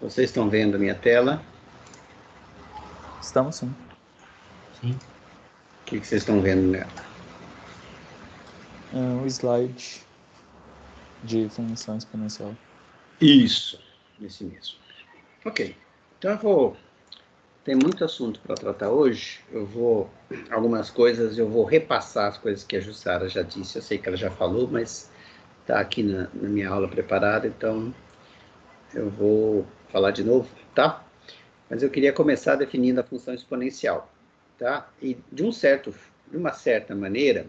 Vocês estão vendo a minha tela? Estamos sim. Sim. O que vocês estão vendo nela? Um slide de função exponencial. Isso, esse mesmo. Ok, então tem muito assunto para tratar hoje. Algumas coisas, eu vou repassar as coisas que a Jussara já disse. Eu sei que ela já falou, mas está aqui na minha aula preparada, então eu vou falar de novo, tá? Mas eu queria começar definindo a função exponencial, tá? E de uma certa maneira,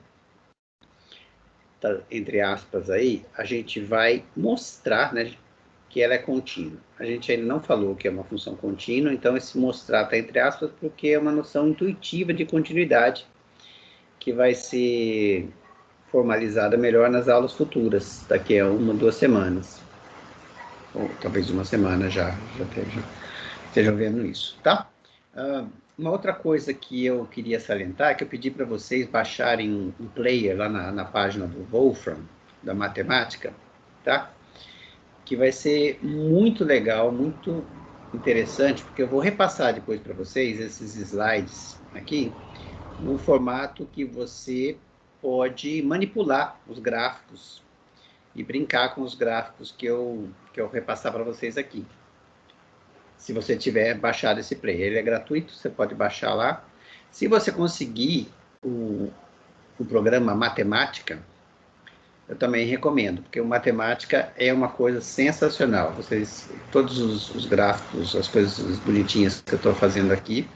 tá, entre aspas aí, a gente vai mostrar, né, que ela é contínua. A gente ainda não falou que é uma função contínua, então esse mostrar está entre aspas porque é uma noção intuitiva de continuidade que vai ser formalizada melhor nas aulas futuras, daqui a 1, 2 semanas. Ou talvez uma semana já estejam vendo isso, tá? Uma outra coisa que eu queria salientar é que eu pedi para vocês baixarem um player lá na página do Wolfram, da matemática, tá? Que vai ser muito legal, muito interessante, porque eu vou repassar depois para vocês esses slides aqui, no formato que você pode manipular os gráficos e brincar com os gráficos que eu repassar para vocês aqui. Se você tiver baixado esse player, ele é gratuito, você pode baixar lá. Se você conseguir o programa Matemática, eu também recomendo, porque o Matemática é uma coisa sensacional. Todos os gráficos, as coisas bonitinhas que eu estou fazendo aqui,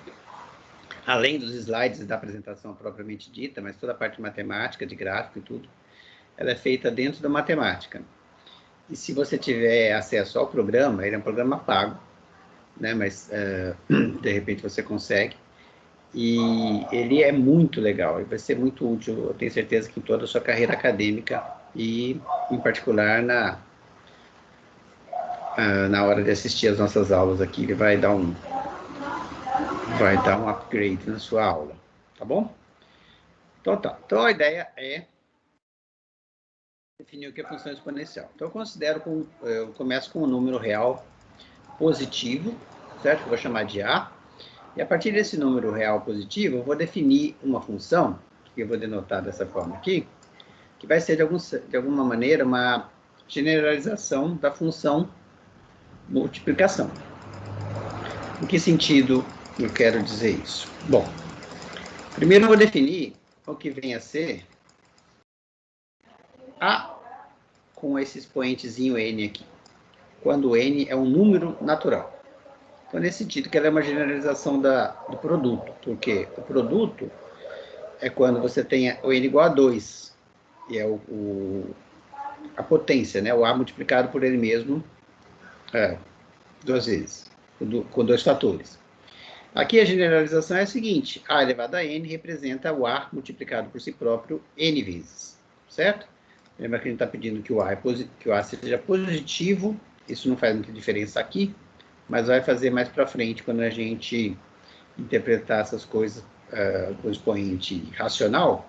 além dos slides da apresentação propriamente dita, mas toda a parte de matemática, de gráfico e tudo, ela é feita dentro da Matemática. E se você tiver acesso ao programa, ele é um programa pago, né? Mas de repente você consegue. E ele é muito legal, e vai ser muito útil, eu tenho certeza que em toda a sua carreira acadêmica e, em particular, na hora de assistir as nossas aulas aqui, ele vai dar um upgrade na sua aula, tá bom? Então tá, então a ideia é definir o que é função exponencial. Então eu começo com um número real positivo, certo? Eu vou chamar de A. E a partir desse número real positivo, eu vou definir uma função, que eu vou denotar dessa forma aqui, que vai ser, de alguma maneira, uma generalização da função multiplicação. Em que sentido eu quero dizer isso? Bom, primeiro eu vou definir o que vem a ser A com esse expoentezinho N aqui, quando N é um número natural. Então, nesse sentido, que ela é uma generalização do produto, porque o produto é quando você tem o N igual a 2, e é a potência, né? O A multiplicado por ele mesmo 2 vezes, com 2 fatores. Aqui a generalização é a seguinte: A elevado a N representa o A multiplicado por si próprio N vezes, certo? Lembra que a gente está pedindo que o A seja positivo, isso não faz muita diferença aqui, mas vai fazer mais para frente quando a gente interpretar essas coisas com expoente racional.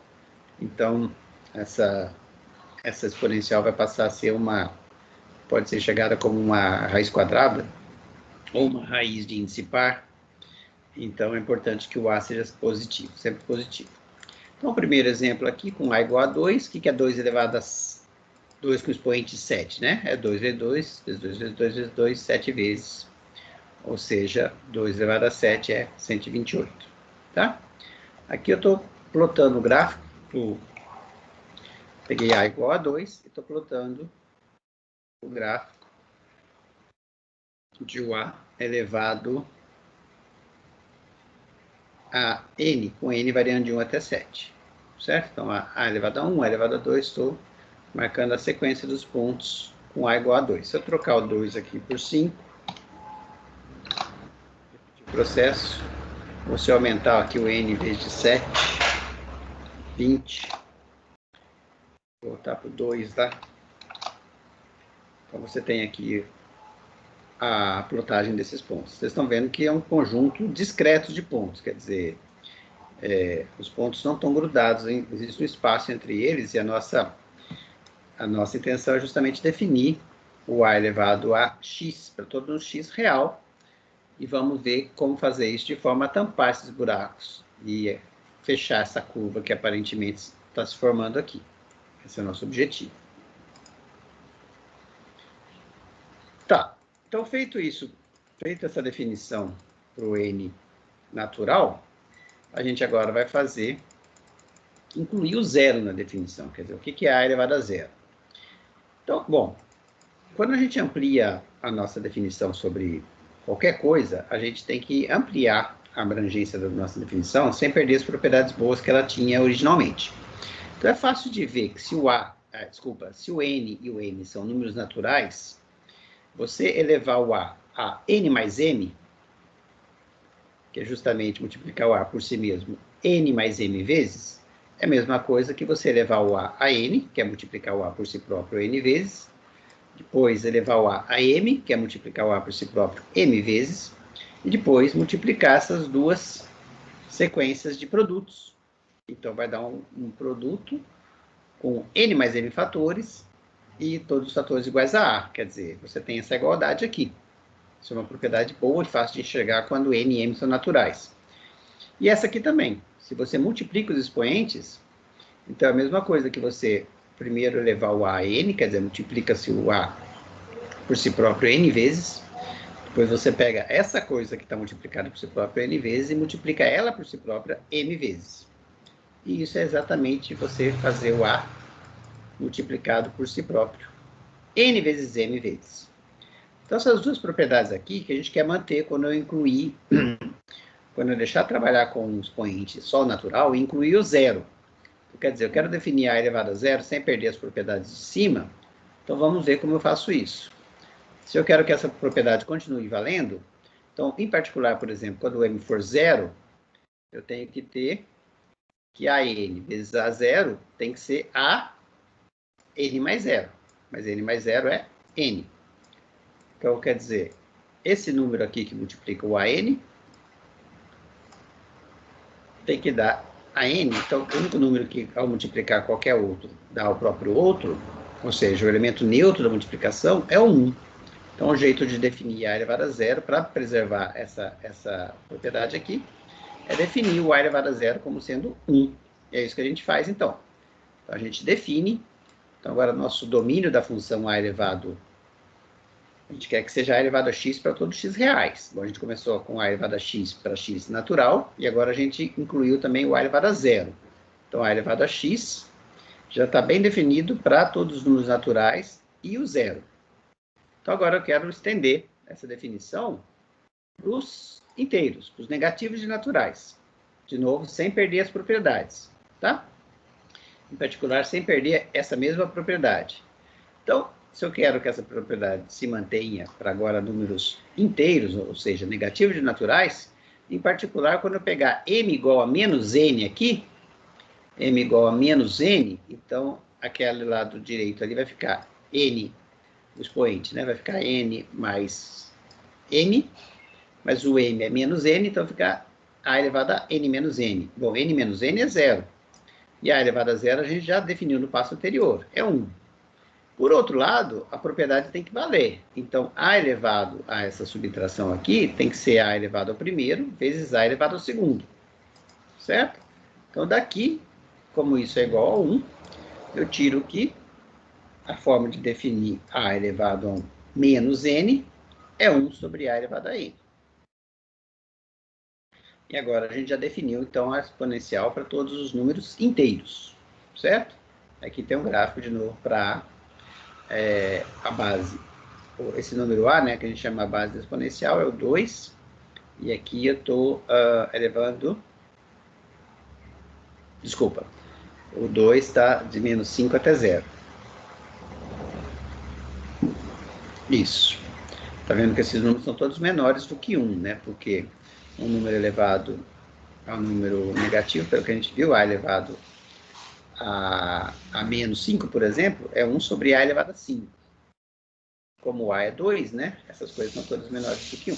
Então, essa exponencial vai passar a ser pode ser chegada como uma raiz quadrada ou uma raiz de índice par. Então, é importante que o A seja positivo, sempre positivo. Então, o primeiro exemplo aqui, com A igual a 2, o que é 2 elevado a 2 com expoente 7, né? É 2 vezes 2, vezes 2, vezes 2, vezes 2, 7 vezes. Ou seja, 2 elevado a 7 é 128, tá? Aqui eu estou plotando o gráfico, peguei A igual a 2 e estou plotando o gráfico de o A elevado a N, com N variando de 1 até 7, certo? Então, A elevado a 1, A elevado a 2, estou marcando a sequência dos pontos com A igual a 2. Se eu trocar o 2 aqui por 5, processo, você aumentar aqui o N em vez de 7, 20, voltar para o 2, tá? Então, você tem aqui a plotagem desses pontos. Vocês estão vendo que é um conjunto discreto de pontos, quer dizer, os pontos não estão grudados, existe um espaço entre eles, e a nossa intenção é justamente definir o a elevado a x, para todo um x real, e vamos ver como fazer isso de forma a tampar esses buracos e fechar essa curva que aparentemente está se formando aqui. Esse é o nosso objetivo. Tá, então feito isso, feita essa definição para o n natural, a gente agora vai incluir o zero na definição, quer dizer, o que é a elevado a zero. Então, bom, quando a gente amplia a nossa definição sobre qualquer coisa, a gente tem que ampliar a abrangência da nossa definição sem perder as propriedades boas que ela tinha originalmente. Então é fácil de ver que se o n e o m são números naturais, você elevar o a n mais m, que é justamente multiplicar o a por si mesmo n mais m vezes, é a mesma coisa que você elevar o a n, que é multiplicar o a por si próprio n vezes, depois elevar o a m, que é multiplicar o a por si próprio m vezes, e depois multiplicar essas duas sequências de produtos. Então vai dar um produto com n mais m fatores e todos os fatores iguais a a. Quer dizer, você tem essa igualdade aqui. Isso é uma propriedade boa e fácil de enxergar quando n e m são naturais. E essa aqui também. Se você multiplica os expoentes, então é a mesma coisa que você primeiro elevar o a n, quer dizer, multiplica-se o a por si próprio n vezes. Depois você pega essa coisa que está multiplicada por si própria n vezes e multiplica ela por si própria m vezes. E isso é exatamente você fazer o a multiplicado por si próprio n vezes m vezes. Então, essas duas propriedades aqui que a gente quer manter quando eu incluir, quando eu deixar trabalhar com um expoente só natural e incluir o zero. Então, quer dizer, eu quero definir a elevado a zero sem perder as propriedades de cima, então vamos ver como eu faço isso. Se eu quero que essa propriedade continue valendo, então, em particular, por exemplo, quando o m for zero, eu tenho que ter que a n vezes a zero tem que ser a n mais zero. Mas n mais zero é n. Então, quer dizer, esse número aqui que multiplica o AN tem que dar a n. Então, o único número que, ao multiplicar qualquer outro, dá o próprio outro, ou seja, o elemento neutro da multiplicação é o 1. Então, o jeito de definir a elevado a zero, para preservar essa propriedade aqui, é definir o a elevado a zero como sendo 1. E é isso que a gente faz, então. Então, a gente define. Então, agora, nosso domínio da função a elevado, a gente quer que seja a elevado a x para todos os x reais. Bom, a gente começou com a elevado a x para x natural, e agora a gente incluiu também o a elevado a zero. Então, a elevado a x já está bem definido para todos os números naturais e o zero. Então, agora eu quero estender essa definição para os inteiros, para os negativos e naturais. De novo, sem perder as propriedades, tá? Em particular, sem perder essa mesma propriedade. Então, se eu quero que essa propriedade se mantenha para agora números inteiros, ou seja, negativos de naturais, em particular, quando eu pegar m igual a menos n aqui, m igual a menos n, então, aquele lado direito ali vai ficar n, o expoente, né? Vai ficar n mais m, mas o m é menos n, então fica a elevado a n menos n. Bom, n menos n é zero. E a elevado a zero a gente já definiu no passo anterior, é 1. Por outro lado, a propriedade tem que valer. Então, a elevado a essa subtração aqui tem que ser a elevado ao primeiro vezes a elevado ao segundo. Certo? Então, daqui, como isso é igual a 1, eu tiro que a forma de definir a elevado a menos n é 1 sobre a elevado a n. E agora a gente já definiu, então, a exponencial para todos os números inteiros. Certo? Aqui tem um gráfico de novo para a base. Esse número a, né, que a gente chama a base da exponencial, é o 2. E aqui eu estou elevando... Desculpa. O 2 está de menos 5 até 0. Isso. Está vendo que esses números são todos menores do que 1, né? Porque um número elevado a um número negativo, pelo que a gente viu, a elevado a menos 5, por exemplo, é 1 sobre a elevado a 5. Como o a é 2, né? Essas coisas são todas menores do que 1.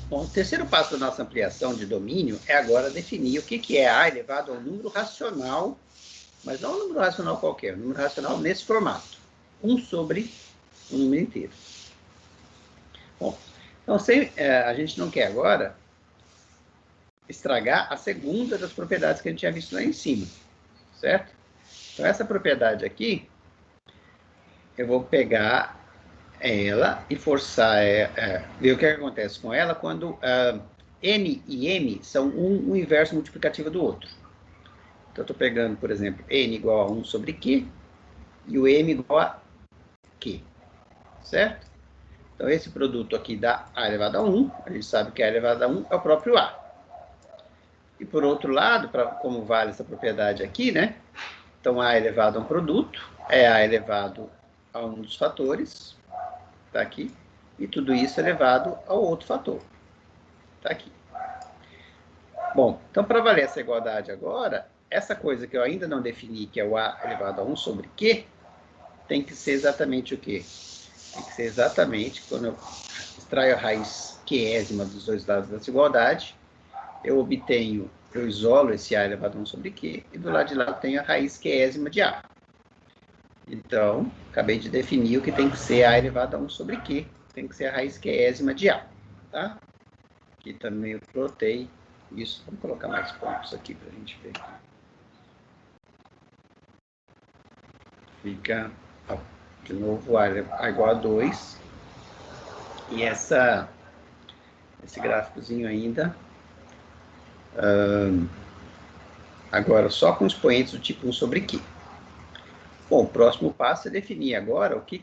Bom, o terceiro passo da nossa ampliação de domínio é agora definir o que é a elevado a um número racional mas não um número racional qualquer, um número racional nesse formato. 1 sobre o número inteiro. Bom, então a gente não quer agora estragar a segunda das propriedades que a gente tinha visto lá em cima, certo? Então, essa propriedade aqui, eu vou pegar ela e forçar, ver o que acontece com ela quando n e m são um inverso multiplicativo do outro. Então, eu estou pegando, por exemplo, n igual a 1 sobre q e o m igual a q, certo? Então, esse produto aqui dá a elevado a 1, a gente sabe que a elevado a 1 é o próprio a. E, por outro lado, como vale essa propriedade aqui, né? Então, a elevado a um produto é a elevado a um dos fatores, está aqui, e tudo isso elevado ao outro fator, está aqui. Bom, então, para valer essa igualdade agora, essa coisa que eu ainda não defini, que é o a elevado a 1 sobre q, tem que ser exatamente o quê? Tem que ser exatamente, quando eu extraio a raiz qésima dos dois lados dessa igualdade, eu isolo esse a elevado a 1 sobre q, e do lado de lá eu tenho a raiz qésima de a. Então, acabei de definir o que tem que ser a elevado a 1 sobre q, tem que ser a raiz qésima de a, tá? Aqui também eu plotei isso. Vamos colocar mais pontos aqui para a gente ver. Fica, ó, de novo, a igual a 2. E esse gráficozinho ainda, agora só com expoentes do tipo 1 sobre q. Bom, o próximo passo é definir agora o que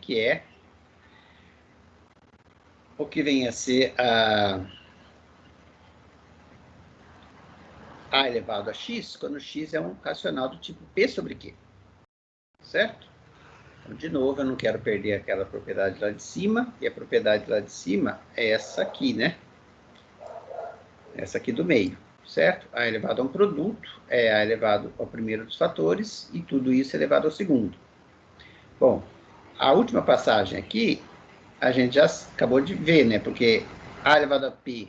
vem a ser a elevado a x, quando x é um racional do tipo p sobre q, certo? Então, de novo, eu não quero perder aquela propriedade lá de cima, e a propriedade lá de cima é essa aqui, né? Essa aqui do meio, certo? A elevado a um produto é a elevado ao primeiro dos fatores, e tudo isso elevado ao segundo. Bom, a última passagem aqui, a gente já acabou de ver, né? Porque a elevado a p,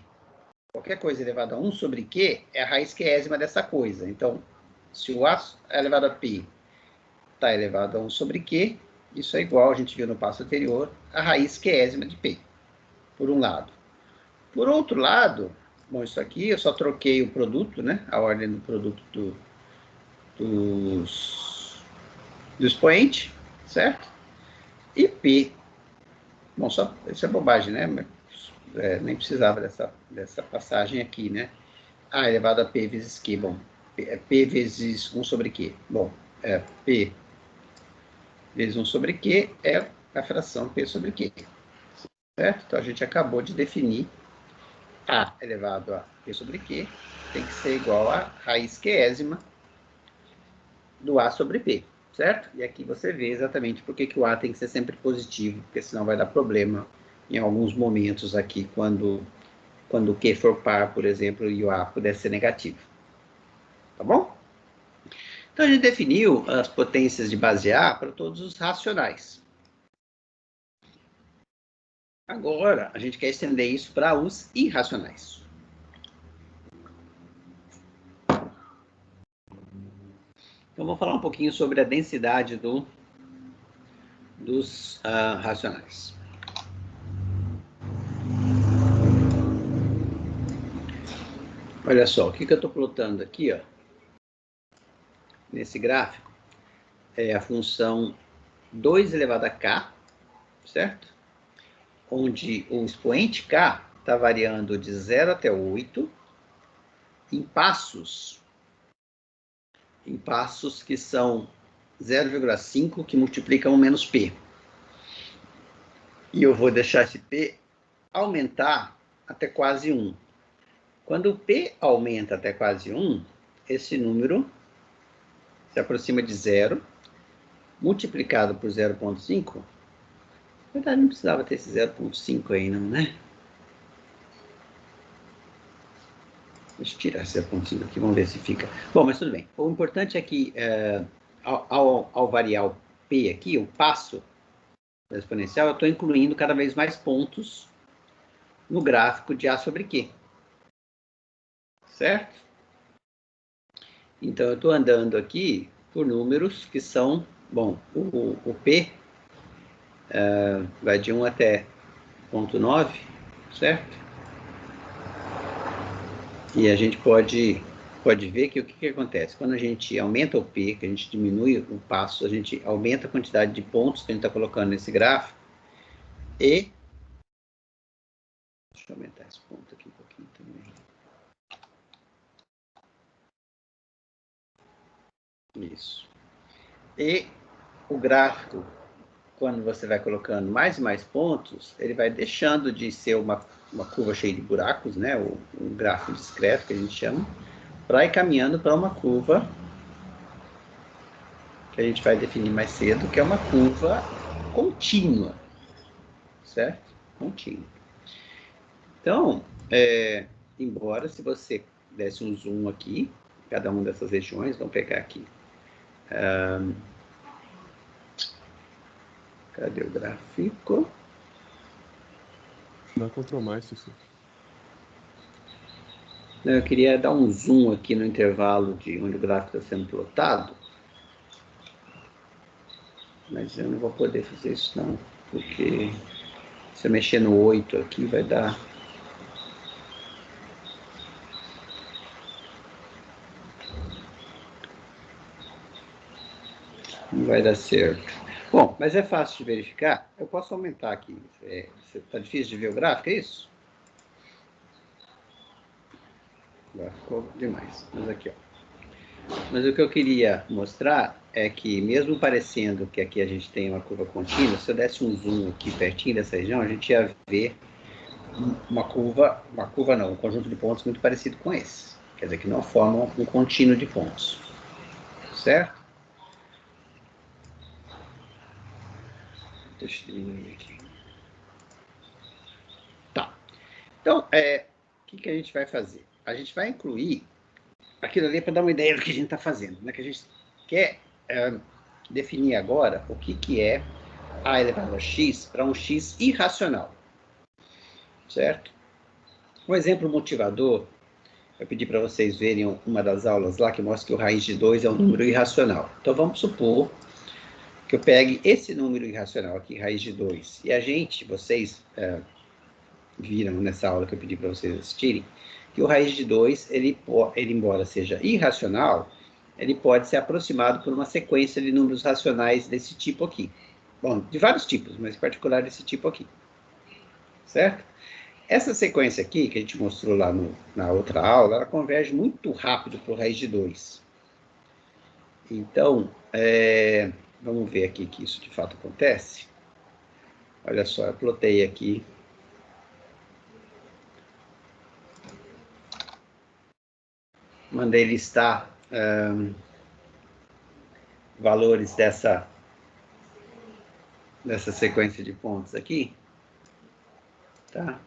qualquer coisa elevada a 1 sobre q, é a raiz qésima dessa coisa. Então, se o a elevado a p está elevado a 1 sobre q, isso é igual, a gente viu no passo anterior, a raiz qésima de p, por um lado. Por outro lado, bom, isso aqui eu só troquei o produto, né? A ordem do produto do expoente, certo? E p, bom, só isso é bobagem, né? Nem precisava dessa passagem aqui, né? A elevado a p vezes q, bom, p vezes 1 sobre q. Bom, p vezes 1 sobre q é a fração p sobre q, certo? Então, a gente acabou de definir a elevado a p sobre q tem que ser igual a raiz qésima do a sobre p, certo? E aqui você vê exatamente por que o a tem que ser sempre positivo, porque senão vai dar problema em alguns momentos aqui, quando o q for par, por exemplo, e o a puder ser negativo. Tá bom? Então, a gente definiu as potências de base A para todos os racionais. Agora, a gente quer estender isso para os irracionais. Então, vou falar um pouquinho sobre a densidade dos racionais. Olha só, o que eu estou plotando aqui, ó, nesse gráfico, é a função 2 elevado a k, certo? Onde o expoente k está variando de 0 até 8 em passos que são 0,5 que multiplicam menos p. E eu vou deixar esse p aumentar até quase 1. Quando o p aumenta até quase 1, esse número se aproxima de 0, multiplicado por 0,5. Na verdade, não precisava ter esse 0,5 aí, não, né? Deixa eu tirar esse 0,5 aqui, vamos ver se fica. Bom, mas tudo bem. O importante é que, ao variar o p aqui, o passo da exponencial, eu estou incluindo cada vez mais pontos no gráfico de a sobre q. Certo? Então, eu estou andando aqui por números que são, bom, o P vai de 1 até 0,9, certo? E a gente pode ver que o que acontece? Quando a gente aumenta o P, que a gente diminui o passo, a gente aumenta a quantidade de pontos que a gente está colocando nesse gráfico. E deixa eu aumentar esse ponto aqui um pouquinho também. Isso. E o gráfico, quando você vai colocando mais e mais pontos, ele vai deixando de ser uma curva cheia de buracos, né? Um gráfico discreto, que a gente chama, para ir caminhando para uma curva que a gente vai definir mais cedo, que é uma curva contínua, certo? Contínua. Então, embora se você desse um zoom aqui, cada uma dessas regiões, vamos pegar aqui. Cadê o gráfico? Dá Ctrl mais, se for. Eu queria dar um zoom aqui no intervalo de onde o gráfico está sendo plotado. Mas eu não vou poder fazer isso não, porque se eu mexer no 8 aqui vai dar... Não vai dar certo. Bom, mas é fácil de verificar. Eu posso aumentar aqui. Está difícil de ver o gráfico, é isso? Agora ficou demais. Mas aqui, ó. Mas o que eu queria mostrar é que, mesmo parecendo que aqui a gente tem uma curva contínua, se eu desse um zoom aqui pertinho dessa região, a gente ia ver um conjunto de pontos muito parecido com esse. Quer dizer, que não formam um contínuo de pontos. Certo? Deixa eu diminuir aqui. Tá. Então, o que a gente vai fazer? A gente vai incluir aquilo ali para dar uma ideia do que a gente está fazendo, né? Que a gente quer definir agora o que é a elevado a x para um x irracional, certo? Um exemplo motivador, eu pedi para vocês verem uma das aulas lá que mostra que o raiz de 2 é um número irracional. Então vamos supor que eu pegue esse número irracional aqui, raiz de 2, e vocês viram nessa aula que eu pedi para vocês assistirem, que o raiz de 2, ele embora seja irracional, ele pode ser aproximado por uma sequência de números racionais desse tipo aqui. Bom, de vários tipos, mas em particular desse tipo aqui. Certo? Essa sequência aqui, que a gente mostrou lá na outra aula, ela converge muito rápido para o raiz de 2. Então, vamos ver aqui que isso de fato acontece. Olha só, eu plotei aqui. Mandei listar valores dessa sequência de pontos aqui, tá?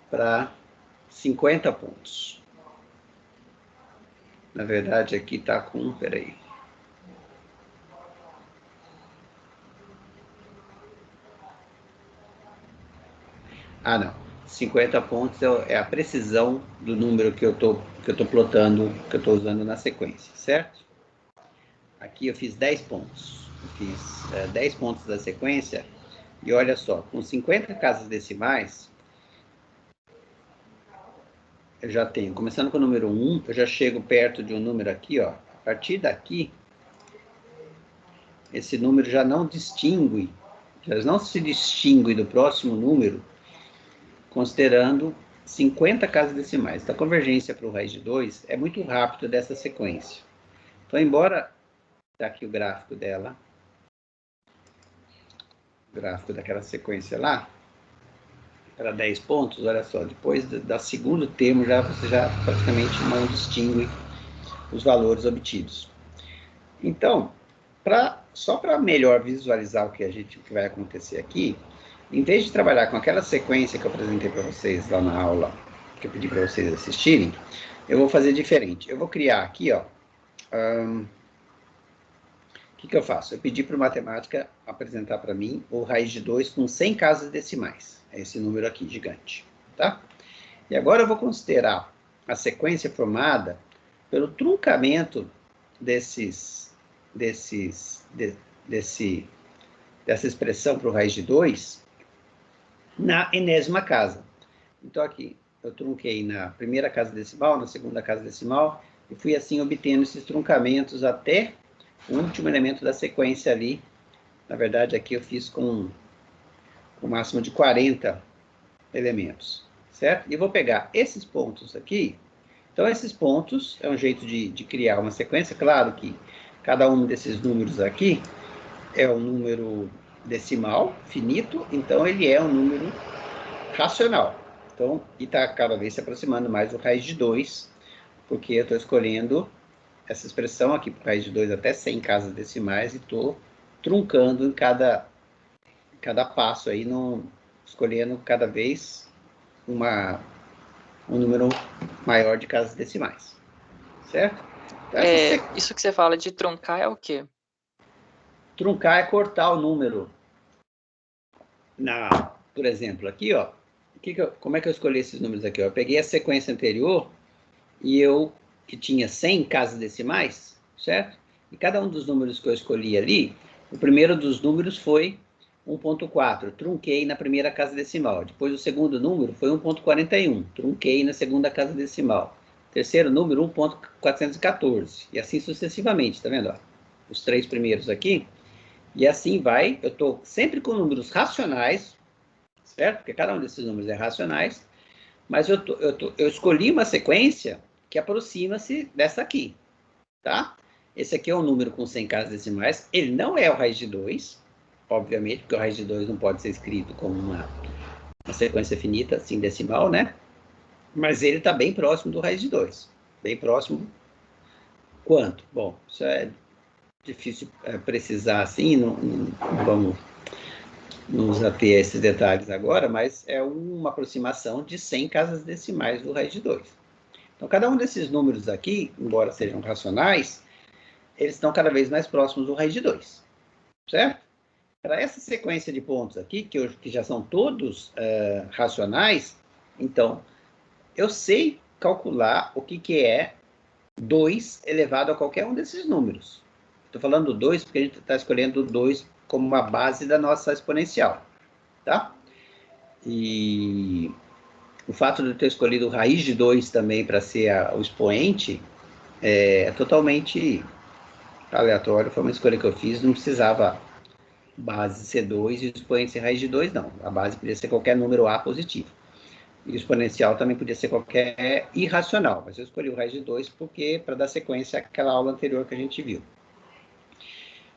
Para 50 pontos. Na verdade, aqui está com... Peraí. Ah, não. 50 pontos é a precisão do número que eu tô plotando, que eu estou usando na sequência, certo? Aqui eu fiz 10 pontos. Eu fiz 10 pontos da sequência. E olha só, com 50 casas decimais, eu já tenho, começando com o número 1, eu já chego perto de um número aqui, ó. A partir daqui, esse número já não se distingue do próximo número, considerando 50 casas decimais. Então, a convergência para o raiz de 2 é muito rápida dessa sequência. Então, embora está aqui o gráfico dela, o gráfico daquela sequência lá, para 10 pontos, olha só, depois da segundo termo, você já praticamente não distingue os valores obtidos. Então, só para melhor visualizar o que vai acontecer aqui, em vez de trabalhar com aquela sequência que eu apresentei para vocês lá na aula, que eu pedi para vocês assistirem, eu vou fazer diferente. Eu vou criar aqui, ó, o que eu faço? Eu pedi para o matemática apresentar para mim o raiz de 2 com 100 casas decimais. É esse número aqui, gigante, tá? E agora eu vou considerar a sequência formada pelo truncamento desses dessa expressão para o raiz de 2 na enésima casa. Então, aqui, eu trunquei na primeira casa decimal, na segunda casa decimal, e fui assim obtendo esses truncamentos até o último elemento da sequência ali. Na verdade, aqui eu fiz com o máximo de 40 elementos, certo? E vou pegar esses pontos aqui. Então, esses pontos é um jeito de criar uma sequência. Claro que cada um desses números aqui é um número decimal, finito, então ele é um número racional. Então, e está cada vez se aproximando mais do raiz de 2, porque eu estou escolhendo essa expressão aqui para raiz de 2 até 100 casas decimais e estou truncando em cada passo aí, escolhendo cada vez um número maior de casas decimais. Certo? Então, isso que você fala de truncar é o quê? Truncar é cortar o número. Por exemplo, aqui, ó, como é que eu escolhi esses números aqui? Ó? Eu peguei a sequência anterior e que tinha 100 casas decimais, certo? E cada um dos números que eu escolhi ali, o primeiro dos números foi 1.4, trunquei na primeira casa decimal. Depois o segundo número foi 1.41, trunquei na segunda casa decimal. Terceiro número, 1.414, e assim sucessivamente, tá vendo? Ó? Os 3 primeiros aqui, e assim vai, eu estou sempre com números racionais, certo? Porque cada um desses números é racionais, mas eu escolhi uma sequência que aproxima-se dessa aqui, tá? Esse aqui é um número com 100 casas decimais, ele não é o raiz de 2, obviamente, porque o raiz de 2 não pode ser escrito como uma sequência finita, assim, decimal, né? Mas ele está bem próximo do raiz de 2. Bem próximo. Quanto? Bom, isso é difícil precisar assim, não vamos nos ater a esses detalhes agora, mas é uma aproximação de 100 casas decimais do raiz de 2. Então, cada um desses números aqui, embora sejam racionais, eles estão cada vez mais próximos do raiz de 2, certo? Para essa sequência de pontos aqui, que já são todos racionais, então, eu sei calcular o que é 2 elevado a qualquer um desses números. Estou falando 2 porque a gente está escolhendo 2 como uma base da nossa exponencial, tá? E o fato de eu ter escolhido raiz de 2 também para ser o expoente é totalmente aleatório, foi uma escolha que eu fiz, não precisava base ser 2 e o expoente ser raiz de 2, não. A base podia ser qualquer número A positivo. E o exponencial também podia ser qualquer irracional, mas eu escolhi o raiz de 2 porque para dar sequência àquela aula anterior que a gente viu.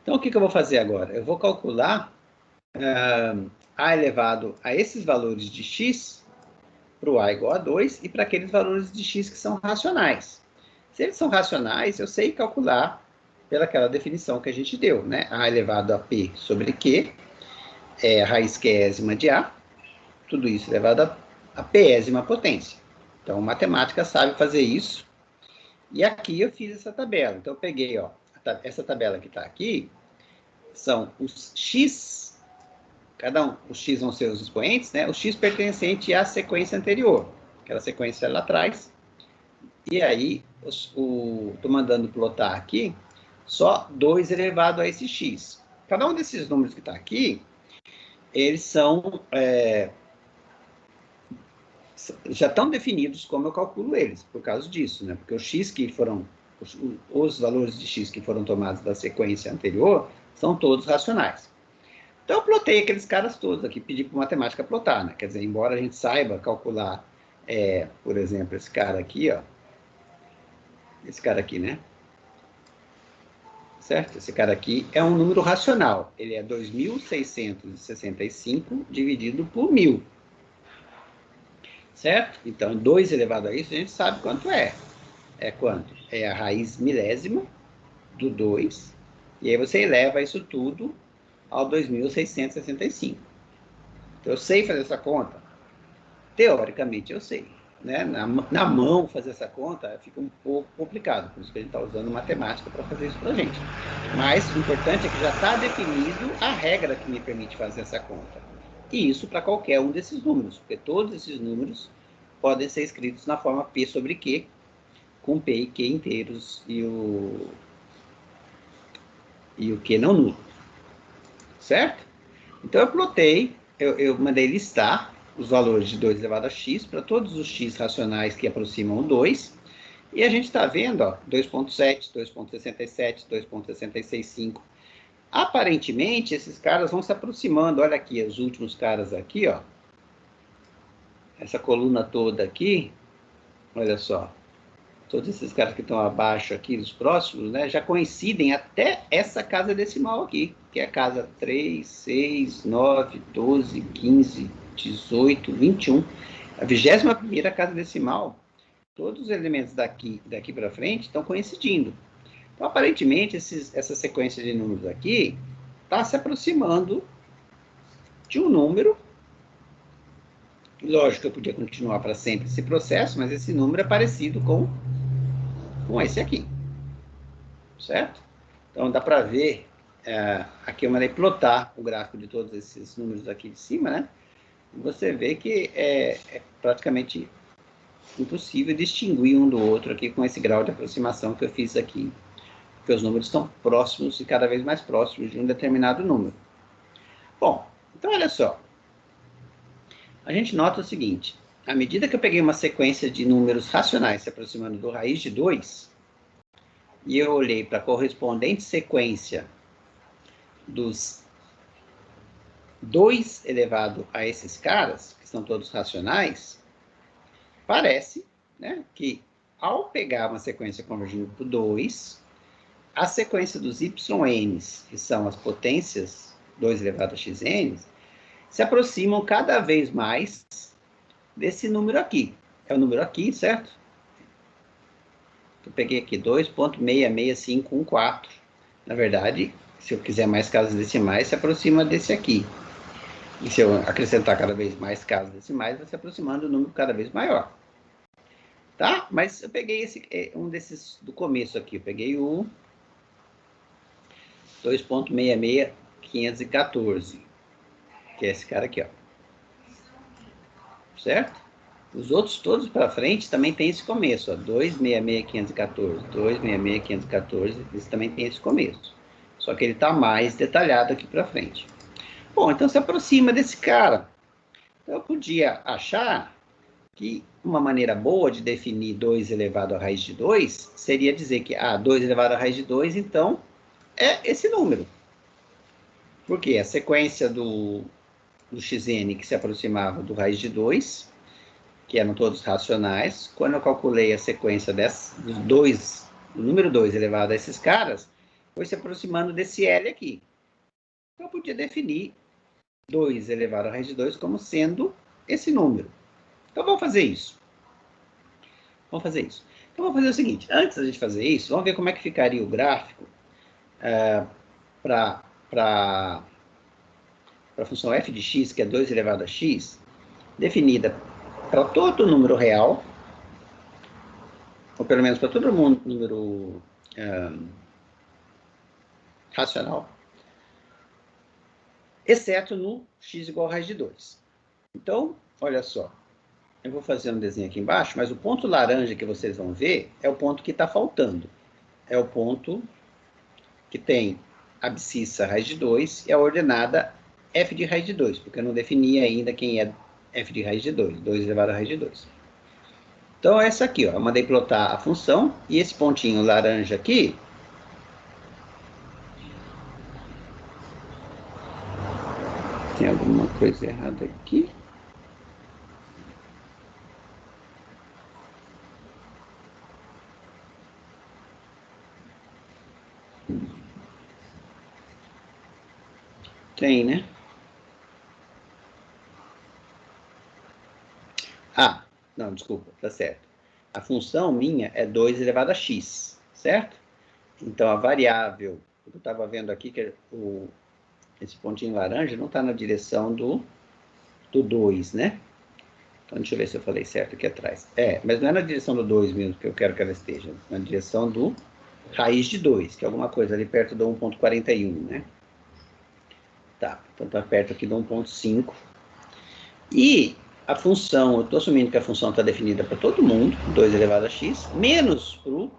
Então, o que eu vou fazer agora? Eu vou calcular A elevado a esses valores de x para o A igual a 2 e para aqueles valores de x que são racionais. Se eles são racionais, eu sei calcular pelaquela definição que a gente deu, né? A elevado a p sobre q é a raiz qésima de A, tudo isso elevado a pésima potência. Então, matemática sabe fazer isso. E aqui eu fiz essa tabela. Então, eu peguei, ó, essa tabela que está aqui, são os x, os x vão ser os expoentes, né? O x pertencente à sequência anterior, aquela sequência lá atrás. E aí, estou mandando plotar aqui, só 2 elevado a esse x. Cada um desses números que está aqui, eles são já estão definidos como eu calculo eles, por causa disso, né? Porque os x que foram, os valores de x que foram tomados da sequência anterior, são todos racionais. Então, eu plotei aqueles caras todos aqui, pedi para o matemática plotar, né? Quer dizer, embora a gente saiba calcular, por exemplo, esse cara aqui, ó, esse cara aqui, né? Certo? Esse cara aqui é um número racional, ele é 2.665 dividido por 1.000. Certo? Então, 2 elevado a isso, a gente sabe quanto é. É quanto? É a raiz milésima do 2, e aí você eleva isso tudo ao 2.665. Então, eu sei fazer essa conta? Teoricamente, eu sei. Né? Na mão, fazer essa conta fica um pouco complicado, por isso que a gente está usando matemática para fazer isso para a gente. Mas o importante é que já está definido a regra que me permite fazer essa conta. E isso para qualquer um desses números, porque todos esses números podem ser escritos na forma P sobre Q, com P e Q inteiros, e e o Q não nulo. Certo? Então, eu plotei, eu mandei listar os valores de 2 elevado a x para todos os x racionais que aproximam o 2. E a gente está vendo, ó, 2.7, 2.67, 2.665. Aparentemente, esses caras vão se aproximando. Olha aqui, os últimos caras aqui, ó. Essa coluna toda aqui, olha só. Todos esses caras que estão abaixo aqui, os próximos, né, já coincidem até essa casa decimal aqui, que é a casa 3, 6, 9, 12, 15, 18, 21. A 21ª casa decimal, todos os elementos daqui para frente estão coincidindo. Então, aparentemente, essa sequência de números aqui está se aproximando de um número. Lógico que eu podia continuar para sempre esse processo, mas esse número é parecido com esse aqui. Certo? Então, dá para ver, aqui eu mandei plotar o gráfico de todos esses números aqui de cima, né? E você vê que é praticamente impossível distinguir um do outro aqui com esse grau de aproximação que eu fiz aqui. Porque os números estão próximos e cada vez mais próximos de um determinado número. Bom, então olha só. A gente nota o seguinte. À medida que eu peguei uma sequência de números racionais se aproximando do raiz de 2, e eu olhei para a correspondente sequência dos 2 elevado a esses caras, que são todos racionais, parece, né, que ao pegar uma sequência convergindo por 2, a sequência dos YNs, que são as potências 2 elevado a xn, se aproximam cada vez mais desse número aqui. É o número aqui, certo? Eu peguei aqui 2.66514. Na verdade, se eu quiser mais casas decimais, se aproxima desse aqui. E se eu acrescentar cada vez mais casas decimais, vai se aproximando do número cada vez maior. Tá? Mas eu peguei um desses do começo aqui. Eu peguei o 2.66514, que é esse cara aqui, ó. Certo? Os outros todos para frente também tem esse começo, ó, 2.66514, 2.66514, eles também tem esse começo. Só que ele está mais detalhado aqui para frente. Bom, então se aproxima desse cara. Eu podia achar que uma maneira boa de definir 2 elevado à raiz de 2 seria dizer que 2 elevado à raiz de 2, então, é esse número. Porque a sequência do xn que se aproximava do raiz de 2, que eram todos racionais, quando eu calculei a sequência do número 2 elevado a esses caras, foi se aproximando desse L aqui. Então, eu podia definir 2 elevado à raiz de 2 como sendo esse número. Então, vamos fazer isso. Então, vamos fazer o seguinte. Antes da gente fazer isso, vamos ver como é que ficaria o gráfico para a função f de x, que é 2 elevado a x, definida para todo número real, ou pelo menos para todo número racional, exceto no x igual a raiz de 2. Então, olha só, eu vou fazer um desenho aqui embaixo, mas o ponto laranja que vocês vão ver é o ponto que está faltando. É o ponto que tem a abscissa raiz de 2 e a ordenada f de raiz de 2, porque eu não defini ainda quem é f de raiz de 2, 2 elevado a raiz de 2. Então, essa aqui, ó, eu mandei plotar a função, e esse pontinho laranja aqui, tem alguma coisa errada aqui? Tem, né? Não, desculpa, tá certo. A função minha é 2 elevado a x, certo? Então, a variável, eu estava vendo aqui que esse pontinho laranja não está na direção do 2, né? Então, deixa eu ver se eu falei certo aqui atrás. Mas não é na direção do 2 mesmo que eu quero que ela esteja. Na direção do raiz de 2, que é alguma coisa ali perto do 1.41, né? Tá, então está perto aqui do 1.5. E a função, eu estou assumindo que a função está definida para todo mundo, 2 elevado a x, menos para o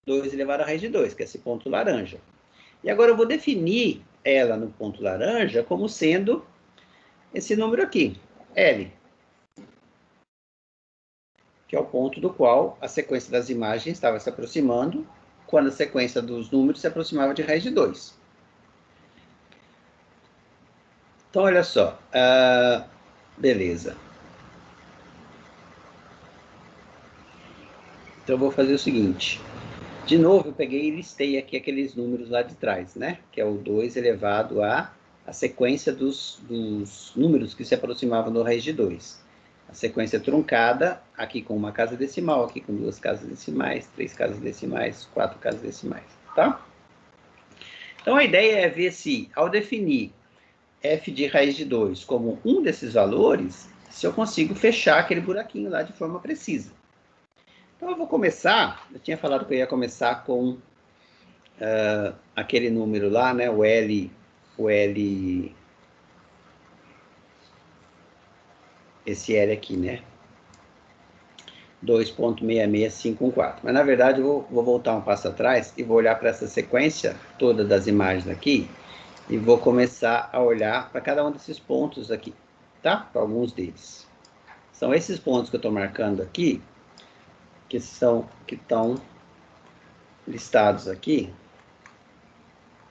2 elevado a raiz de 2, que é esse ponto laranja. E agora eu vou definir ela no ponto laranja como sendo esse número aqui, L, que é o ponto do qual a sequência das imagens estava se aproximando, quando a sequência dos números se aproximava de raiz de 2. Então, olha só. Beleza. Então, eu vou fazer o seguinte. De novo, eu peguei e listei aqui aqueles números lá de trás, né? Que é o 2 elevado a sequência dos números que se aproximavam do raiz de 2. A sequência truncada, aqui com uma casa decimal, aqui com 2 casas decimais, 3 casas decimais, 4 casas decimais, tá? Então, a ideia é ver se, ao definir f de raiz de 2 como um desses valores, se eu consigo fechar aquele buraquinho lá de forma precisa. Então, eu vou começar, eu tinha falado que eu ia começar com aquele número lá, né, o L, esse L aqui, né, 2.66514. Mas, na verdade, eu vou voltar um passo atrás e vou olhar para essa sequência toda das imagens aqui e vou começar a olhar para cada um desses pontos aqui, tá? Para alguns deles. São esses pontos que eu estou marcando aqui, que estão listados aqui,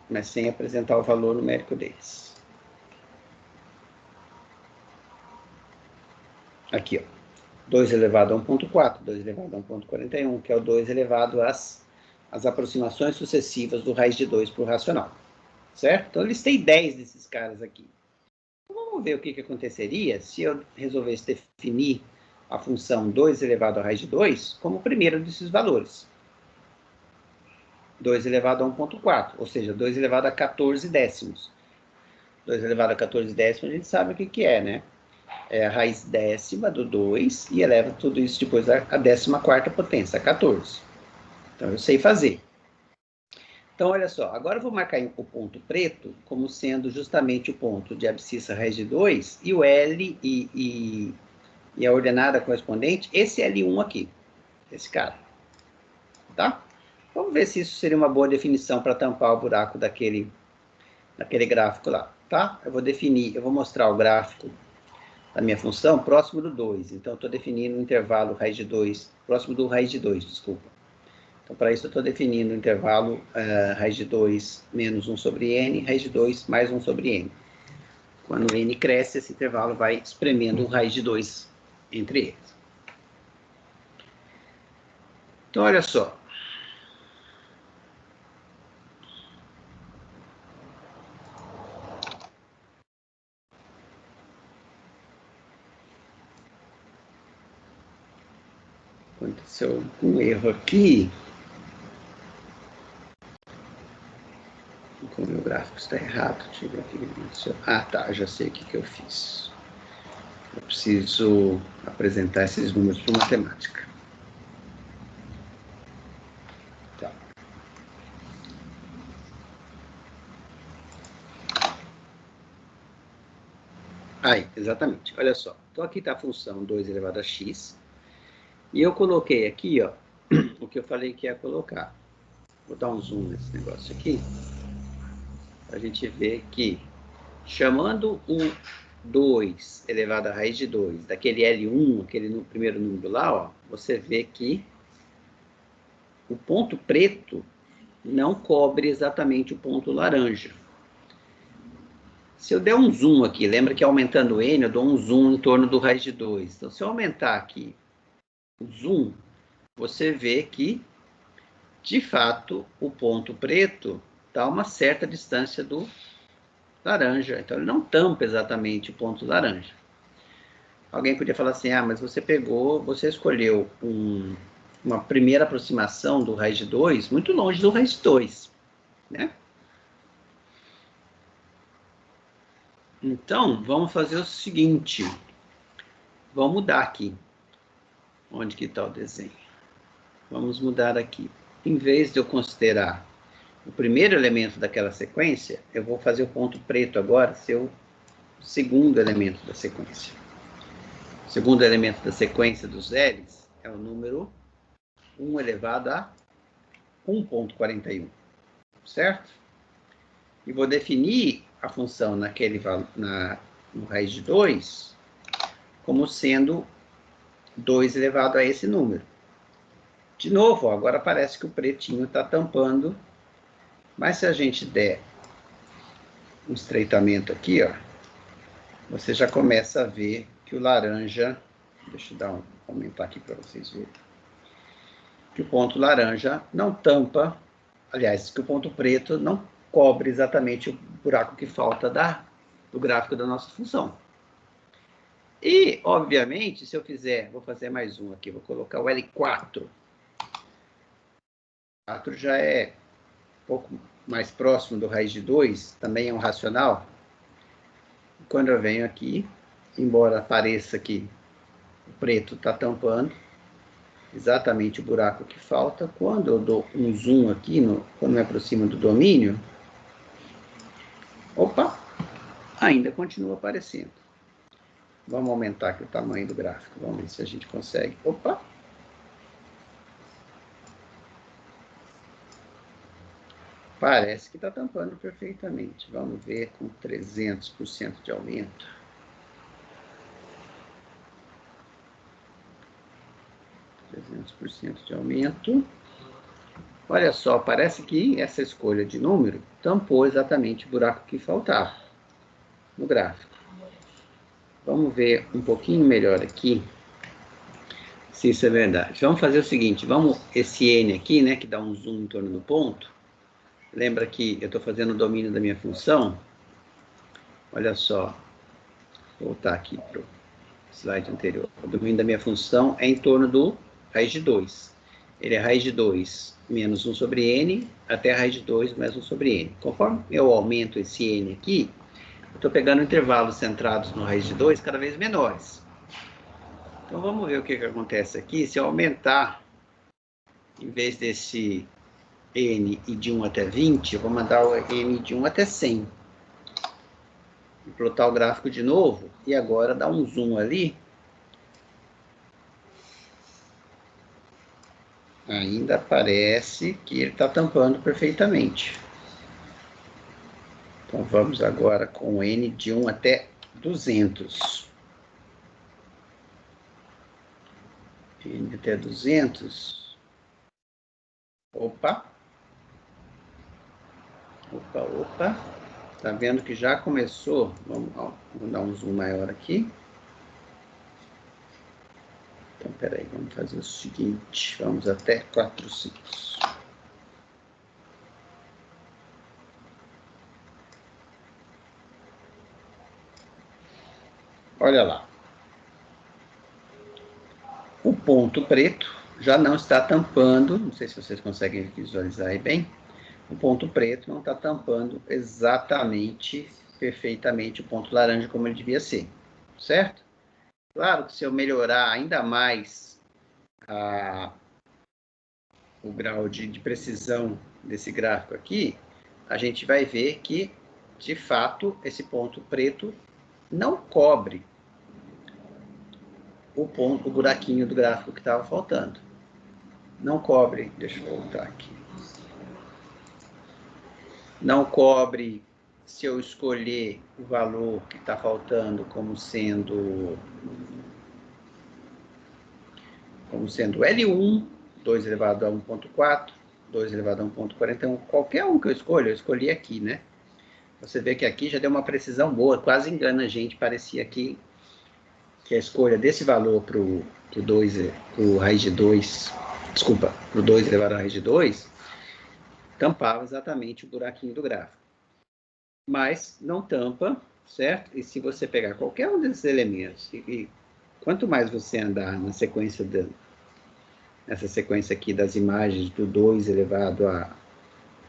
mas sem apresentar o valor numérico deles. Aqui, ó. 2 elevado a 1.4, 2 elevado a 1.41, que é o 2 elevado às aproximações sucessivas do raiz de 2 para o racional. Certo? Então, eu listei 10 desses caras aqui. Então, vamos ver o que aconteceria se eu resolvesse definir a função 2 elevado a raiz de 2 como o primeiro desses valores. 2 elevado a 1.4, ou seja, 2 elevado a 14 décimos. 2 elevado a 14 décimos, a gente sabe o que é, né? É a raiz décima do 2 e eleva tudo isso depois a 14ª potência, a 14. Então, eu sei fazer. Então, olha só, agora eu vou marcar o ponto preto como sendo justamente o ponto de abscissa raiz de 2 e o L e a ordenada correspondente, esse L1 aqui, esse cara, tá? Vamos ver se isso seria uma boa definição para tampar o buraco daquele gráfico lá, tá? Eu vou definir, eu vou mostrar o gráfico da minha função próximo do 2. Então, eu estou definindo o intervalo raiz de 2, próximo do raiz de 2, desculpa. Então, para isso, eu estou definindo o intervalo raiz de 2 menos 1 sobre n, raiz de 2 mais 1 sobre n. Quando n cresce, esse intervalo vai espremendo o raiz de 2 entre eles. Então, olha só. Aconteceu um erro aqui. O meu gráfico está errado. Deixa eu ver aqui. Ah, tá. Já sei o que eu fiz. Eu preciso apresentar esses números para matemática. Tá. Aí, exatamente. Olha só. Então, aqui está a função 2 elevado a x. E eu coloquei aqui, ó, o que eu falei que ia colocar. Vou dar um zoom nesse negócio aqui. Para a gente ver que, chamando o 2 elevado à raiz de 2, daquele L1, aquele primeiro número lá, ó, você vê que o ponto preto não cobre exatamente o ponto laranja. Se eu der um zoom aqui, lembra que aumentando n, eu dou um zoom em torno do raiz de 2. Então, se eu aumentar aqui o zoom, você vê que, de fato, o ponto preto está a uma certa distância do laranja. Então, ele não tampa exatamente o ponto laranja. Alguém podia falar assim, mas você escolheu uma primeira aproximação do raiz de 2 muito longe do raiz de 2, né? Então, vamos fazer o seguinte. Vamos mudar aqui. Onde que está o desenho? Vamos mudar aqui. Em vez de eu considerar o primeiro elemento daquela sequência, eu vou fazer o ponto preto agora ser o segundo elemento da sequência. O segundo elemento da sequência dos L's é o número 1 elevado a 1.41, certo? e vou definir a função no raiz de 2 como sendo 2 elevado a esse número. De novo, ó, agora parece que o pretinho está tampando, mas se a gente der um estreitamento aqui, ó, você já começa a ver que o laranja, deixa eu aumentar aqui para vocês verem, que o ponto laranja não tampa, aliás, que o ponto preto não cobre exatamente o buraco que falta do gráfico da nossa função. E, obviamente, se eu fizer, vou fazer mais um aqui, vou colocar o L4. 4 já é um pouco mais próximo do raiz de 2, também é um racional. Quando eu venho aqui, embora pareça que o preto está tampando exatamente o buraco que falta, quando eu dou um zoom aqui, quando me aproximo do domínio, opa, ainda continua aparecendo. Vamos aumentar aqui o tamanho do gráfico, vamos ver se a gente consegue. Opa! Parece que está tampando perfeitamente. Vamos ver com 300% de aumento. % de aumento. Olha só, parece que essa escolha de número tampou exatamente o buraco que faltava no gráfico. Vamos ver um pouquinho melhor aqui se isso é verdade. Vamos fazer o seguinte, esse N aqui, né, que dá um zoom em torno do ponto. Lembra que eu estou fazendo o domínio da minha função? Olha só, vou voltar aqui para o slide anterior. O domínio da minha função é em torno do raiz de 2. Ele é raiz de 2 menos 1 sobre n, até a raiz de 2 mais 1 sobre n. Conforme eu aumento esse n aqui, eu estou pegando intervalos centrados no raiz de 2 cada vez menores. Então, vamos ver o que acontece aqui. Se eu aumentar, em vez desse n e de 1 até 20, eu vou mandar o n de 1 até 100. Vou plotar o gráfico de novo, e agora dá um zoom ali. Ainda parece que ele está tampando perfeitamente. Então, vamos agora com o n de 1 até 200. N até 200. Opa. Opa. Tá vendo que já começou? Vamos dar um zoom maior aqui. Então, peraí, vamos fazer o seguinte. Vamos até 400. Olha lá. O ponto preto já não está tampando, não sei se vocês conseguem visualizar aí bem, o ponto preto não está tampando exatamente, perfeitamente o ponto laranja como ele devia ser, certo? Claro que se eu melhorar ainda mais o grau de precisão desse gráfico aqui, a gente vai ver que, de fato, esse ponto preto não cobre o buraquinho do gráfico que estava faltando. Não cobre, deixa eu voltar aqui. Não cobre se eu escolher o valor que está faltando como sendo L1, 2 elevado a 1.4, 2 elevado a 1.41, qualquer um que eu escolha, eu escolhi aqui, né? Você vê que aqui já deu uma precisão boa, quase engana a gente, parecia aqui que a escolha desse valor para o raiz de 2, desculpa, para o 2 elevado a raiz de 2, tampava exatamente o buraquinho do gráfico. Mas não tampa, certo? E se você pegar qualquer um desses elementos, e quanto mais você andar na sequência nessa sequência aqui das imagens do 2 elevado a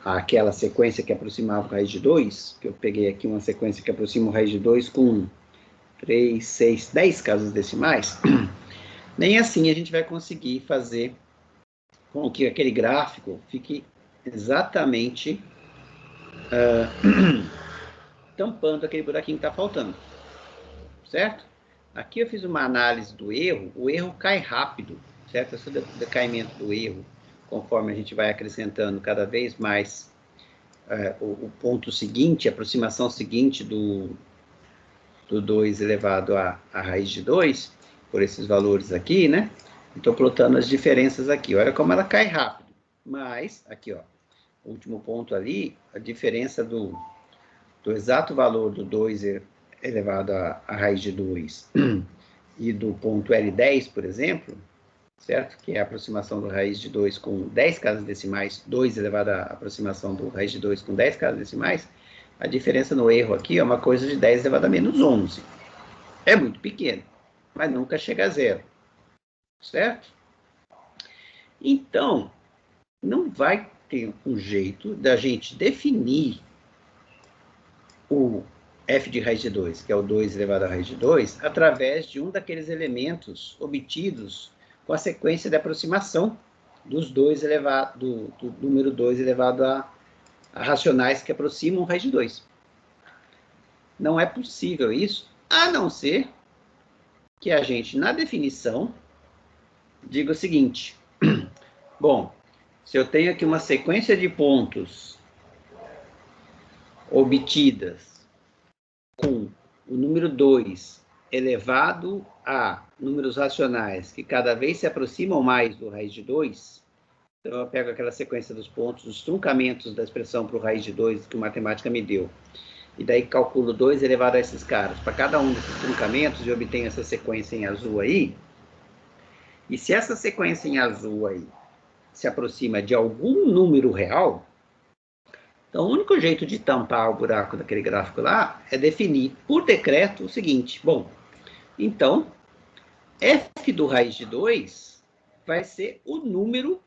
aquela sequência que aproximava o raiz de 2, que eu peguei aqui uma sequência que aproxima o raiz de 2 com 3, 6, 10 casas decimais, nem assim a gente vai conseguir fazer com que aquele gráfico fique exatamente tampando aquele buraquinho que está faltando, certo? Aqui eu fiz uma análise do erro, o erro cai rápido, certo? Esse decaimento do erro, conforme a gente vai acrescentando cada vez mais o ponto seguinte, a aproximação seguinte do 2 elevado à raiz de 2, por esses valores aqui, né? Estou plotando as diferenças aqui. Olha como ela cai rápido. Mas, aqui, ó, o último ponto ali, a diferença do exato valor do 2 elevado à raiz de 2 e do ponto L10, por exemplo, certo? Que é a aproximação do raiz de 2 com 10 casas decimais, 2 elevado à aproximação do raiz de 2 com 10 casas decimais, a diferença no erro aqui é uma coisa de 10 elevado a menos 11. É muito pequeno, mas nunca chega a zero, certo? Então, não vai ter um jeito da gente definir o f de raiz de 2, que é o 2 elevado à raiz de 2, através de um daqueles elementos obtidos com a sequência de aproximação dos 2 elevado, do número 2 elevado a racionais que aproximam raiz de 2. Não é possível isso, a não ser que a gente, na definição, diga o seguinte: bom, se eu tenho aqui uma sequência de pontos obtidas com o número 2 elevado a números racionais que cada vez se aproximam mais do raiz de 2, então eu pego aquela sequência dos pontos, os truncamentos da expressão para o raiz de 2 que a matemática me deu, e daí calculo 2 elevado a esses caras, para cada um desses truncamentos, e obtenho essa sequência em azul aí, e se essa sequência em azul aí se aproxima de algum número real, então o único jeito de tampar o buraco daquele gráfico lá é definir por decreto o seguinte: bom, então f do raiz de 2 vai ser o número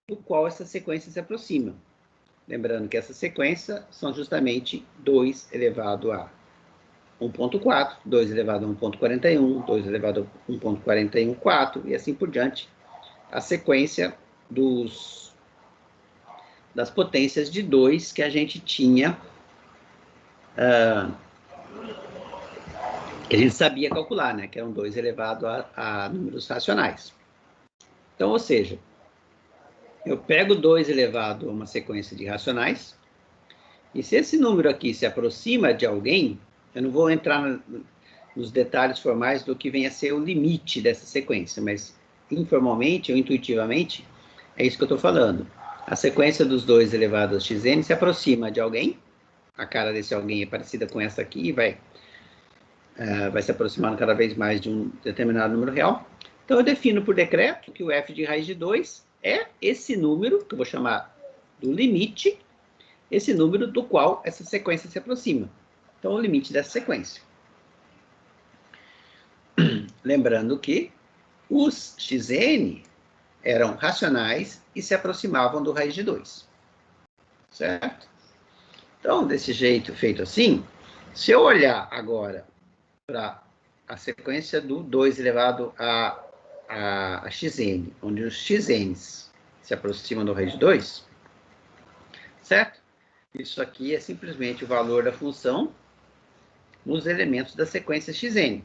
do qual essa sequência se aproxima. Lembrando que essa sequência são justamente 2 elevado a 1.4, 2 elevado a 1.41, 2 elevado a 1.414 e assim por diante, a sequência das potências de 2 que a gente tinha, que a gente sabia calcular, né? Que eram 2 elevado a números racionais. Então, ou seja, eu pego 2 elevado a uma sequência de racionais, e se esse número aqui se aproxima de alguém, eu não vou entrar nos detalhes formais do que vem a ser o limite dessa sequência, mas informalmente ou intuitivamente, é isso que eu estou falando. A sequência dos 2 elevado a xn se aproxima de alguém, a cara desse alguém é parecida com essa aqui, e vai se aproximando cada vez mais de um determinado número real. Então, eu defino por decreto que o f de raiz de 2 é esse número, que eu vou chamar do limite, esse número do qual essa sequência se aproxima. Então, o limite dessa sequência. Lembrando que os xn eram racionais e se aproximavam do raiz de 2. Certo? Então, desse jeito, feito assim, se eu olhar agora para a sequência do 2 elevado a xn, onde os xn's se aproximam do raiz de 2, certo? Isso aqui é simplesmente o valor da função nos elementos da sequência xn.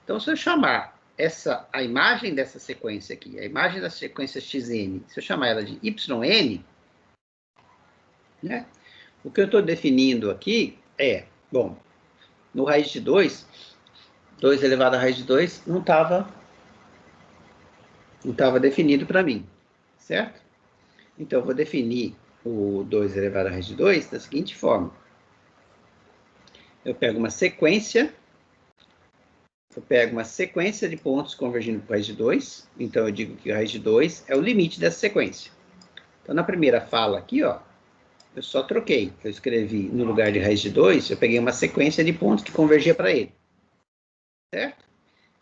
Então, se eu chamar a imagem dessa sequência aqui, a imagem da sequência xn, se eu chamar ela de yn, né, o que eu estou definindo aqui é, bom, no raiz de 2, 2 elevado a raiz de 2 não estava definido para mim, certo? Então, eu vou definir o 2 elevado a raiz de 2 da seguinte forma. Eu pego uma sequência de pontos convergindo para o raiz de 2, então eu digo que o raiz de 2 é o limite dessa sequência. Então, na primeira fala aqui, ó, eu só troquei. Eu escrevi no lugar de raiz de 2, eu peguei uma sequência de pontos que convergia para ele. Certo?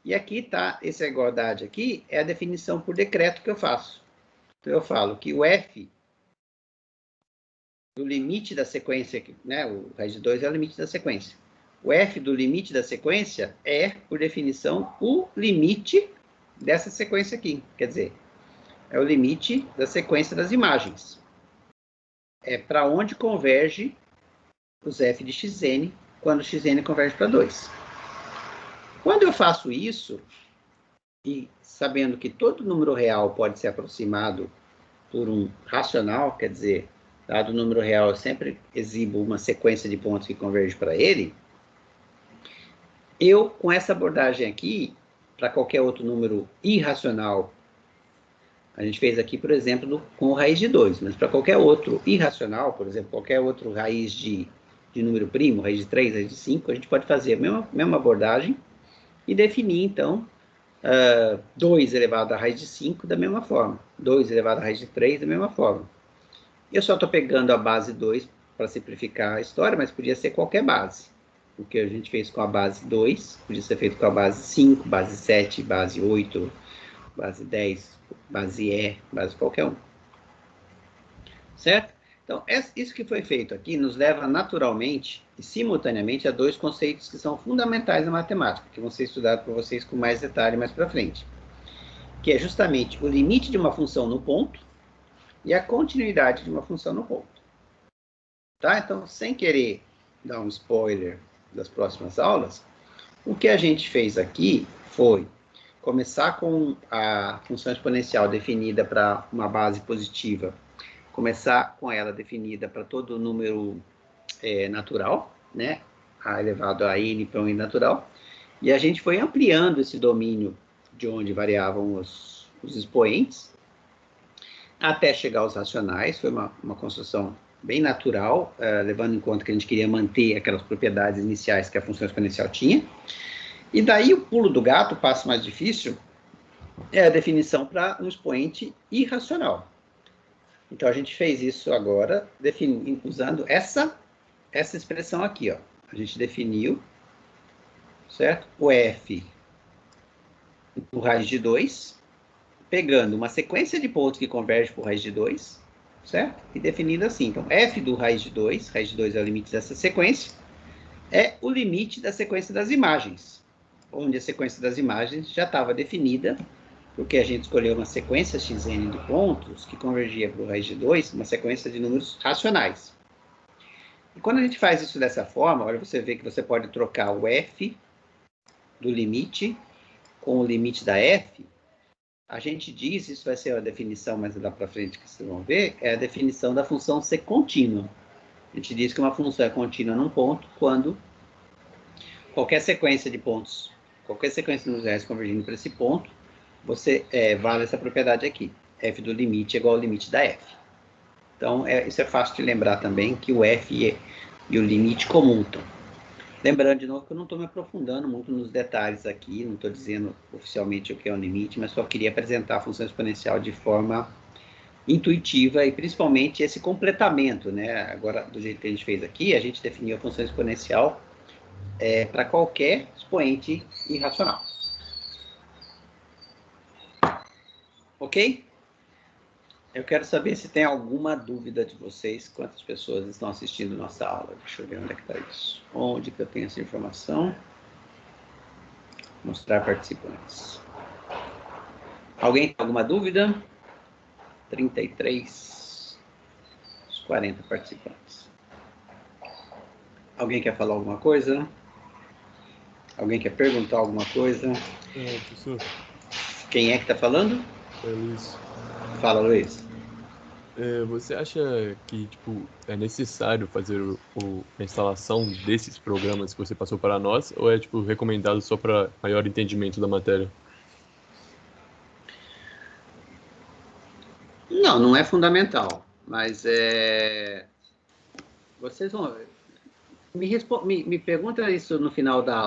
E aqui está, essa igualdade aqui é a definição por decreto que eu faço. Então, eu falo que o f do limite da sequência, né, o raiz de 2 é o limite da sequência. O f do limite da sequência é, por definição, o limite dessa sequência aqui. Quer dizer, é o limite da sequência das imagens. É para onde converge os f de xn, quando xn converge para 2. Quando eu faço isso, e sabendo que todo número real pode ser aproximado por um racional, quer dizer, dado o número real, eu sempre exibo uma sequência de pontos que convergem para ele. Eu, com essa abordagem aqui, para qualquer outro número irracional, a gente fez aqui, por exemplo, com raiz de 2, mas para qualquer outro irracional, por exemplo, qualquer outro raiz de número primo, raiz de 3, raiz de 5, a gente pode fazer a mesma abordagem e definir, então, 2 elevado à raiz de 5 da mesma forma, 2 elevado à raiz de 3 da mesma forma. Eu só estou pegando a base 2 para simplificar a história, mas podia ser qualquer base. O que a gente fez com a base 2, podia ser feito com a base 5, base 7, base 8, base 10, base E, base qualquer um. Certo? Então, isso que foi feito aqui nos leva naturalmente e simultaneamente a dois conceitos que são fundamentais na matemática, que vão ser estudados por vocês com mais detalhe mais para frente, que é justamente o limite de uma função no ponto e a continuidade de uma função no ponto. Tá? Então, sem querer dar um spoiler das próximas aulas, o que a gente fez aqui foi começar com a função exponencial definida para uma base positiva, começar com ela definida para todo número natural, né? A elevado a n para um n natural, e a gente foi ampliando esse domínio de onde variavam os expoentes, até chegar aos racionais. Foi uma construção bem natural, levando em conta que a gente queria manter aquelas propriedades iniciais que a função exponencial tinha. E daí o pulo do gato, o passo mais difícil, é a definição para um expoente irracional. Então, a gente fez isso agora, usando essa expressão aqui, ó. A gente definiu, certo? O f por raiz de 2, pegando uma sequência de pontos que converge por raiz de 2, certo? E definindo assim. Então, f do raiz de 2 é o limite dessa sequência, é o limite da sequência das imagens, onde a sequência das imagens já estava definida, porque a gente escolheu uma sequência xn de pontos que convergia para o raiz de 2, uma sequência de números racionais. E quando a gente faz isso dessa forma, olha, você vê que você pode trocar o f do limite com o limite da f. A gente diz, isso vai ser a definição mais lá para frente que vocês vão ver, é a definição da função ser contínua. A gente diz que uma função é contínua num ponto quando qualquer sequência de pontos, qualquer sequência de números reais convergindo para esse ponto, você vale essa propriedade aqui. F do limite é igual ao limite da f. Então, isso é fácil de lembrar também, que o f e o limite comutam. Lembrando de novo que eu não estou me aprofundando muito nos detalhes aqui, não estou dizendo oficialmente o que é o limite, mas só queria apresentar a função exponencial de forma intuitiva e principalmente esse completamento, né? Agora, do jeito que a gente fez aqui, a gente definiu a função exponencial para qualquer expoente irracional. Ok? Eu quero saber se tem alguma dúvida de vocês, quantas pessoas estão assistindo nossa aula. Deixa eu ver onde é que está isso. Onde que eu tenho essa informação? Mostrar participantes. Alguém tem alguma dúvida? 33, os 40 participantes. Alguém quer falar alguma coisa? Alguém quer perguntar alguma coisa? Professor. Quem é que está falando? É Luiz. Fala, Luiz. Você acha que é necessário fazer a instalação desses programas que você passou para nós, ou é recomendado só para maior entendimento da matéria? Não, não é fundamental, mas vocês vão me pergunta isso no final da aula.